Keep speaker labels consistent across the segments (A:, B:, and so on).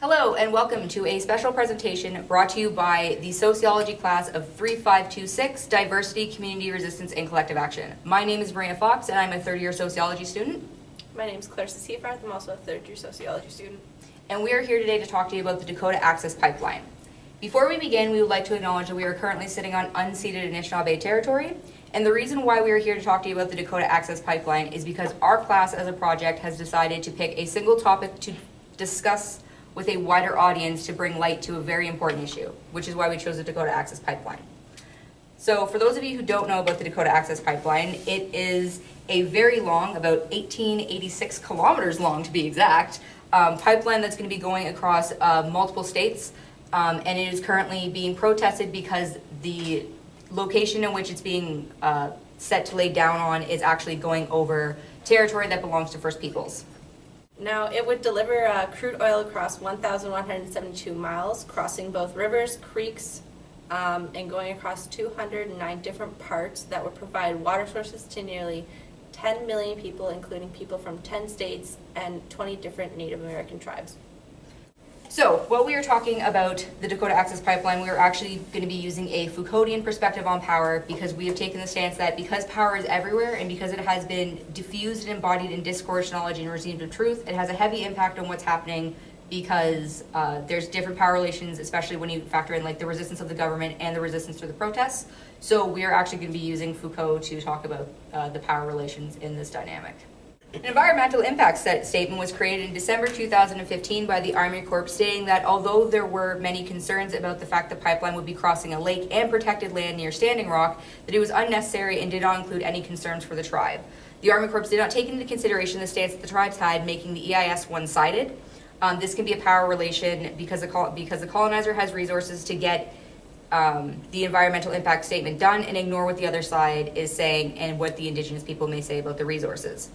A: Hello and welcome to a special presentation brought to you by the Sociology class of 3526, Diversity, Community Resistance, and Collective Action. My name is Maria Fox and I'm a third-year sociology student.
B: My name is Claire Seafarth. I'm also a third-year sociology student.
A: And we are here today to talk to you about the Dakota Access Pipeline. Before we begin, we would like to acknowledge that we are currently sitting on unceded Anishinaabe territory. And the reason why we are here to talk to you about the Dakota Access Pipeline is because our class as a project has decided to pick a single topic to discuss with a wider audience to bring light to a very important issue, which is why we chose the Dakota Access Pipeline. So for those of you who don't know about the Dakota Access Pipeline, it is a very long, about 1886 kilometers long to be exact, pipeline that's going to be going across multiple states, and it is currently being protested because the location in which it's being set to lay down on is actually going over territory that belongs to First Peoples.
B: Now, it would deliver crude oil across 1,172 miles, crossing both rivers, creeks, and going across 209 different parts that would provide water sources to nearly 10 million people, including people from 10 states and 20 different Native American tribes.
A: So, while we are talking about the Dakota Access Pipeline, we are actually going to be using a Foucauldian perspective on power because we have taken the stance that because power is everywhere and because it has been diffused and embodied in discourse, knowledge, and regimes of truth, it has a heavy impact on what's happening because there's different power relations, especially when you factor in like the resistance of the government and the resistance to the protests. So we are actually going to be using Foucault to talk about the power relations in this dynamic. An environmental impact statement was created in December 2015 by the Army Corps, stating that although there were many concerns about the fact the pipeline would be crossing a lake and protected land near Standing Rock, that it was unnecessary and did not include any concerns for the tribe. The Army Corps did not take into consideration the stance that the tribes had, making the EIS one-sided. This can be a power relation because the colonizer has resources to get the environmental impact statement done and ignore what the other side is saying and what the indigenous people may say about the resources.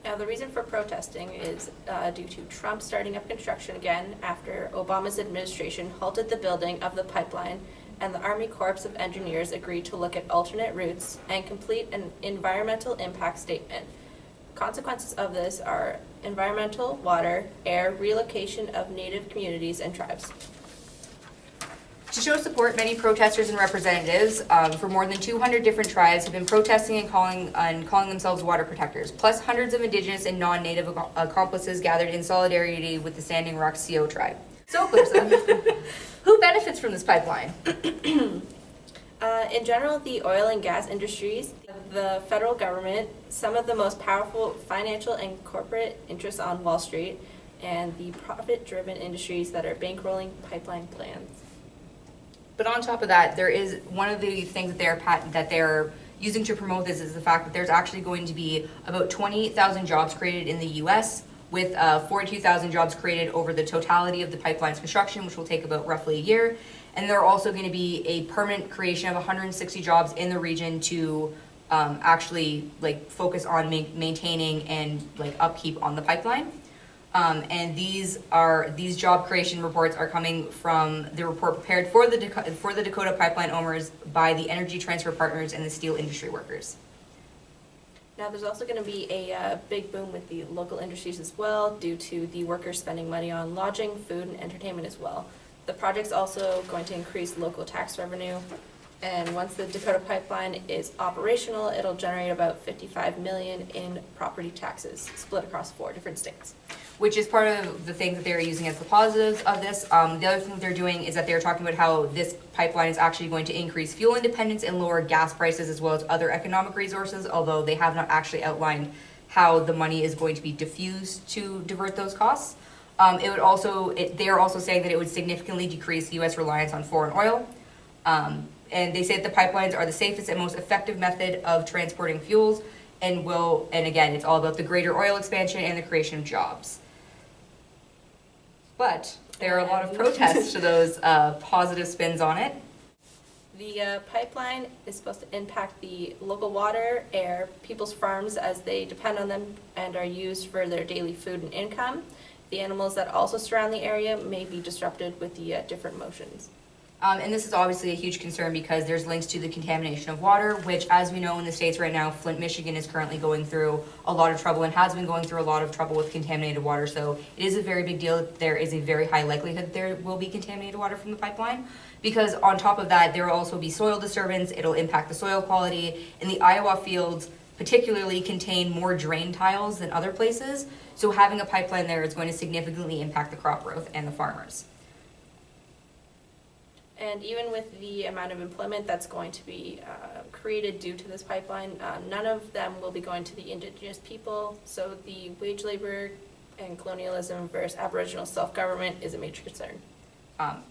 B: Now, the reason for protesting is due to Trump starting up construction again after Obama's administration halted the building of the pipeline, and the Army Corps of Engineers agreed to look at alternate routes and complete an environmental impact statement. Consequences of this are environmental, water, air, relocation of Native communities and tribes.
A: To show support, many protesters and representatives for more than 200 different tribes have been protesting and calling themselves water protectors, plus hundreds of indigenous and non-native accomplices gathered in solidarity with the Standing Rock CO tribe. So, Clarissa, who benefits from this pipeline?
B: In general, the oil and gas industries, the federal government, some of the most powerful financial and corporate interests on Wall Street, and the profit-driven industries that are bankrolling pipeline plans.
A: But on top of that, there is one of the things that they're using to promote this is the fact that there's actually going to be about 28,000 jobs created in the U.S., with 42,000 jobs created over the totality of the pipeline's construction, which will take about roughly a year. And there are also going to be a permanent creation of 160 jobs in the region to actually like focus on maintaining and like upkeep on the pipeline. And these job creation reports are coming from the report prepared for the Dakota pipeline owners by the Energy Transfer Partners and the steel industry workers.
B: Now, there's also going to be a big boom with the local industries as well, due to the workers spending money on lodging, food, and entertainment as well. The project's also going to increase local tax revenue, and once the Dakota pipeline is operational, it'll generate about $55 million in property taxes, split across 4 different states.
A: Which is part of the things that they're using as the positives of this. The other thing that they're doing is that they're talking about how this pipeline is actually going to increase fuel independence and lower gas prices as well as other economic resources, although they have not actually outlined how the money is going to be diffused to divert those costs. They are also saying that it would significantly decrease U.S. reliance on foreign oil. And they say that the pipelines are the safest and most effective method of transporting fuels and again, it's all about the greater oil expansion and the creation of jobs. But there are a lot of protests to those positive spins on it.
B: The pipeline is supposed to impact the local water, air, people's farms as they depend on them and are used for their daily food and income. The animals that also surround the area may be disrupted with the different motions.
A: And this is obviously a huge concern because there's links to the contamination of water, which, as we know in the States right now, Flint, Michigan is currently going through a lot of trouble and has been going through a lot of trouble with contaminated water. So it is a very big deal. There is a very high likelihood that there will be contaminated water from the pipeline, because on top of that, there will also be soil disturbance. It'll impact the soil quality, and the Iowa fields particularly contain more drain tiles than other places. So having a pipeline there is going to significantly impact the crop growth and the farmers.
B: And even with the amount of employment that's going to be created due to this pipeline, none of them will be going to the indigenous people. So the wage labor and colonialism versus Aboriginal self-government is a major concern.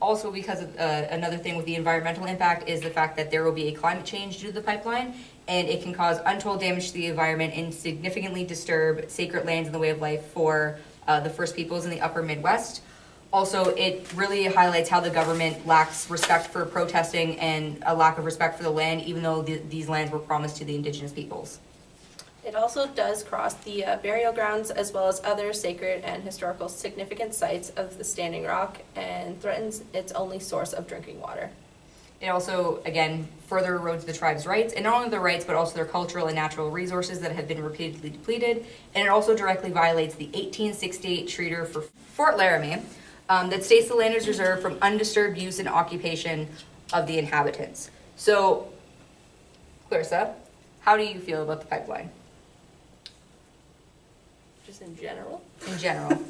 A: Also, because of, another thing with the environmental impact is the fact that there will be a climate change due to the pipeline, and it can cause untold damage to the environment and significantly disturb sacred lands in the way of life for the First Peoples in the upper Midwest. Also, it really highlights how the government lacks respect for protesting and a lack of respect for the land, even though these lands were promised to the indigenous peoples.
B: It also does cross the burial grounds as well as other sacred and historical significant sites of the Standing Rock and threatens its only source of drinking water.
A: It also, again, further erodes the tribe's rights, and not only their rights, but also their cultural and natural resources that have been repeatedly depleted. And it also directly violates the 1868 treaty for Fort Laramie, that states the land is reserved from undisturbed use and occupation of the inhabitants. So, Clarissa, how do you feel about the pipeline?
B: Just in general?
A: In general.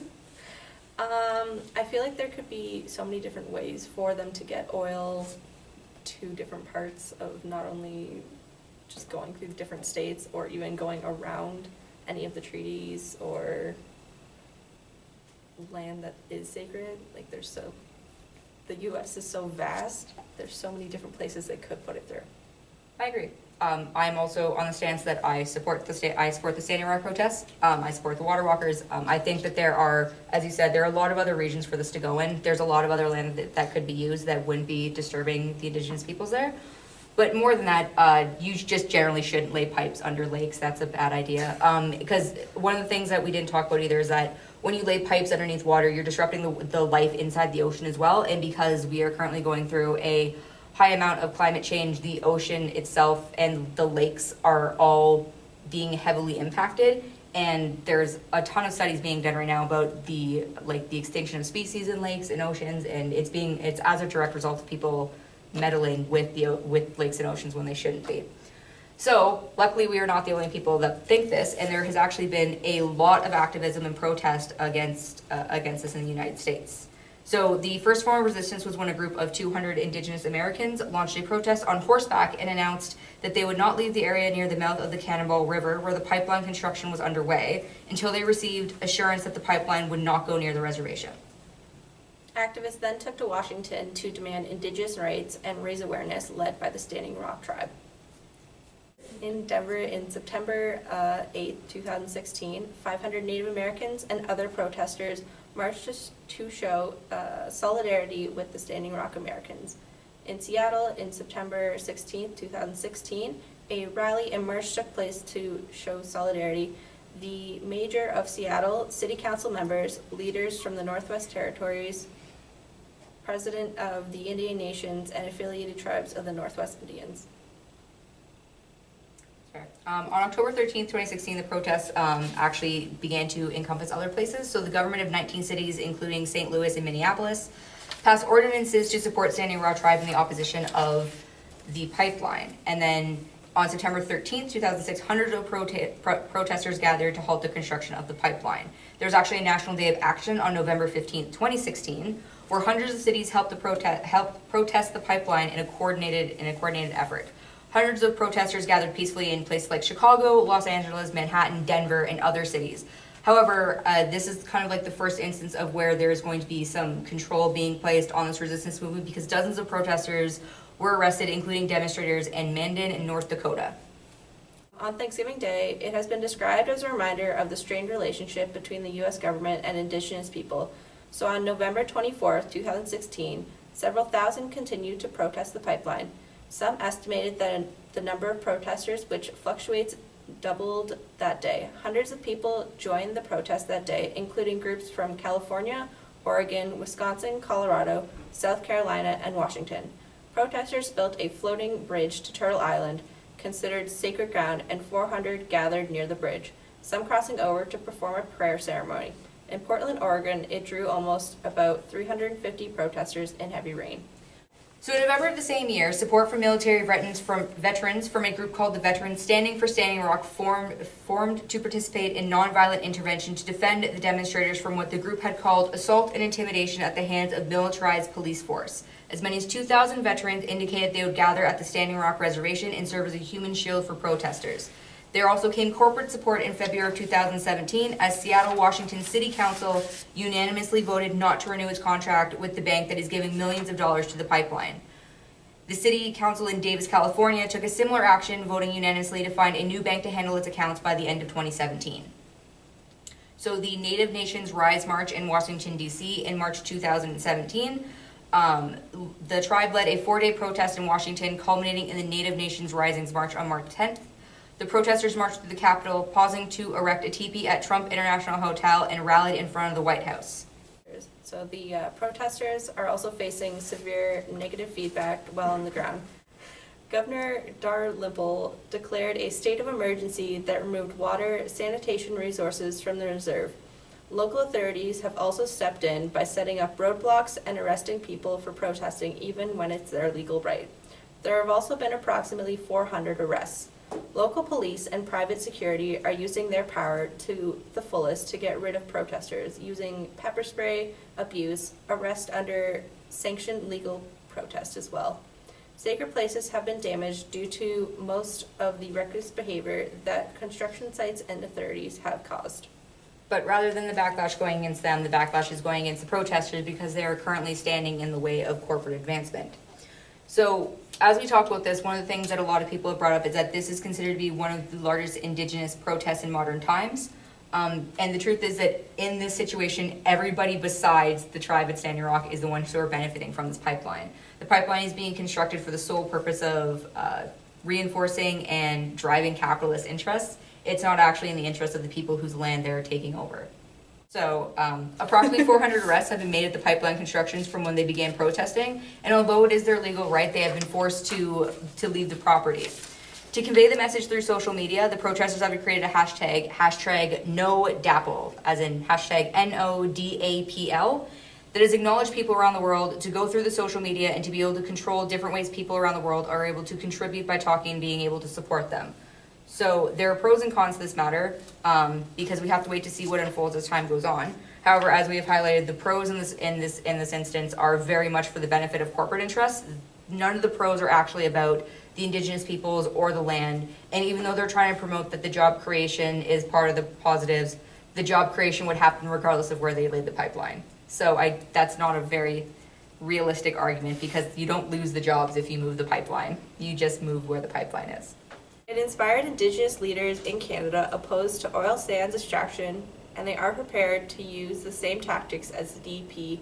B: I feel like there could be so many different ways for them to get oil to different parts of not only just going through different states or even going around any of the treaties or land that is sacred. Like the US is so vast, there's so many different places they could put it through.
A: I agree. I'm also on the stance that I support the Standing Rock protests. I support the water walkers. I think that there are, as you said, there are a lot of other regions for this to go in. There's a lot of other land that could be used that wouldn't be disturbing the indigenous peoples there. But more than that, you just generally shouldn't lay pipes under lakes. That's a bad idea. Because one of the things that we didn't talk about either is that when you lay pipes underneath water, you're disrupting the life inside the ocean as well. And because we are currently going through a high amount of climate change, the ocean itself and the lakes are all being heavily impacted. And there's a ton of studies being done right now about the extinction of species in lakes and oceans, and it's as a direct result of people meddling with lakes and oceans when they shouldn't be. So luckily we are not the only people that think this, and there has actually been a lot of activism and protest against this in the United States. So the first form of resistance was when a group of 200 Indigenous Americans launched a protest on horseback and announced that they would not leave the area near the mouth of the Cannonball River where the pipeline construction was underway until they received assurance that the pipeline would not go near the reservation.
B: Activists then took to Washington to demand indigenous rights and raise awareness, led by the Standing Rock tribe. In Denver in September 8, 2016, 500 Native Americans and other protesters marched to show solidarity with the Standing Rock Americans. In Seattle in September 16, 2016, a rally and march took place to show solidarity. The mayor of Seattle, city council members, leaders from the Northwest Territories, president of the Indian Nations, and affiliated tribes of the Northwest Indians.
A: On October 13th, 2016, the protests actually began to encompass other places. So the government of 19 cities, including St. Louis and Minneapolis, passed ordinances to support Standing Rock tribe in the opposition of the pipeline. And then on September 13th, 2006, hundreds of protesters gathered to halt the construction of the pipeline. There was actually a National Day of Action on November 15th, 2016, where hundreds of cities helped protest the pipeline in a coordinated effort. Hundreds of protesters gathered peacefully in places like Chicago, Los Angeles, Manhattan, Denver, and other cities. However, this is kind of like the first instance of where there's going to be some control being placed on this resistance movement, because dozens of protesters were arrested, including demonstrators in Mandan and North Dakota.
B: On Thanksgiving Day, it has been described as a reminder of the strained relationship between the U.S. government and indigenous people. So on November 24th, 2016, several thousand continued to protest the pipeline. Some estimated that the number of protesters, which fluctuates, doubled that day. Hundreds of people joined the protest that day, including groups from California, Oregon, Wisconsin, Colorado, South Carolina, and Washington. Protesters built a floating bridge to Turtle Island, considered sacred ground, and 400 gathered near the bridge, some crossing over to perform a prayer ceremony. In Portland, Oregon, it drew almost about 350 protesters in heavy rain.
A: So in November of the same year, support for military veterans from a group called the Veterans Standing for Standing Rock formed to participate in nonviolent intervention to defend the demonstrators from what the group had called assault and intimidation at the hands of militarized police force. As many as 2,000 veterans indicated they would gather at the Standing Rock Reservation and serve as a human shield for protesters. There also came corporate support in February of 2017 as Seattle, Washington City Council unanimously voted not to renew its contract with the bank that is giving millions of dollars to the pipeline. The City Council in Davis, California took a similar action, voting unanimously to find a new bank to handle its accounts by the end of 2017. So the Native Nations Rise March in Washington, D.C. in March 2017, the tribe led a 4-day protest in Washington, culminating in the Native Nations Risings March on March 10th. The protesters marched through the Capitol, pausing to erect a teepee at Trump International Hotel and rallied in front of the White House.
B: So the protesters are also facing severe negative feedback while on the ground. Governor Dalrymple declared a state of emergency that removed water, sanitation resources from the reserve. Local authorities have also stepped in by setting up roadblocks and arresting people for protesting even when it's their legal right. There have also been approximately 400 arrests. Local police and private security are using their power to the fullest to get rid of protesters, using pepper spray, abuse, arrest under sanctioned legal protest as well. Sacred places have been damaged due to most of the reckless behavior that construction sites and authorities have caused.
A: But rather than the backlash going against them, the backlash is going against the protesters because they are currently standing in the way of corporate advancement. So as we talk about this, one of the things that a lot of people have brought up is that this is considered to be one of the largest indigenous protests in modern times. And the truth is that in this situation, everybody besides the tribe at Standing Rock is the ones who are benefiting from this pipeline. The pipeline is being constructed for the sole purpose of reinforcing and driving capitalist interests. It's not actually in the interest of the people whose land they're taking over. So approximately 400 arrests have been made at the pipeline constructions from when they began protesting, and although it is their legal right, they have been forced to leave the property. To convey the message through social media, the protesters have created a hashtag #NoDAPL, as in hashtag NODAPL, that has acknowledged people around the world to go through the social media and to be able to control different ways people around the world are able to contribute by talking and being able to support them. So there are pros and cons to this matter, because we have to wait to see what unfolds as time goes on. However, as we have highlighted, the pros in this instance are very much for the benefit of corporate interests. None of the pros are actually about the indigenous peoples or the land. And even though they're trying to promote that the job creation is part of the positives, the job creation would happen regardless of where they laid the pipeline. So that's not a very realistic argument, because you don't lose the jobs if you move the pipeline. You just move where the pipeline is.
B: It inspired Indigenous leaders in Canada opposed to oil sands extraction, and they are prepared to use the same tactics as the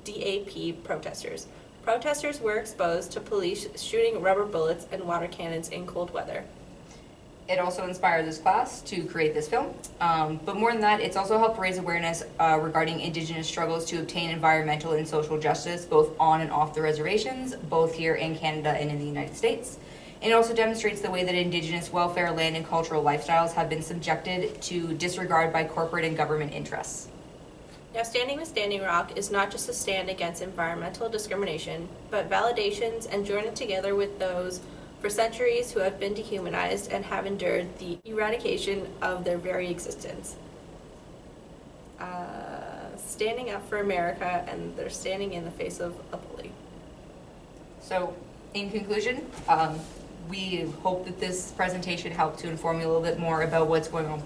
B: DAP protesters. Protesters were exposed to police shooting rubber bullets and water cannons in cold weather.
A: It also inspired this class to create this film. But more than that, it's also helped raise awareness regarding Indigenous struggles to obtain environmental and social justice, both on and off the reservations, both here in Canada and in the United States. It also demonstrates the way that Indigenous welfare, land, and cultural lifestyles have been subjected to disregard by corporate and government interests.
B: Now, Standing with Standing Rock is not just a stand against environmental discrimination, but validations and joining together with those for centuries who have been dehumanized and have endured the eradication of their very existence. Standing up for America, and they're standing in the face of a bully.
A: So, in conclusion, we hope that this presentation helped to inform you a little bit more about what's going on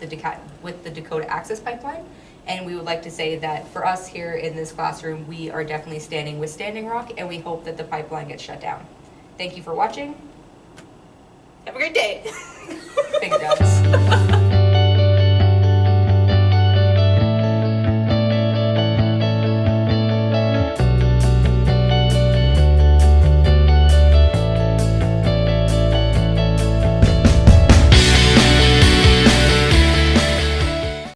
A: with the Dakota Access Pipeline. And we would like to say that for us here in this classroom, we are definitely standing with Standing Rock, and we hope that the pipeline gets shut down. Thank you for watching.
B: Have a great day.
A: Finger guns.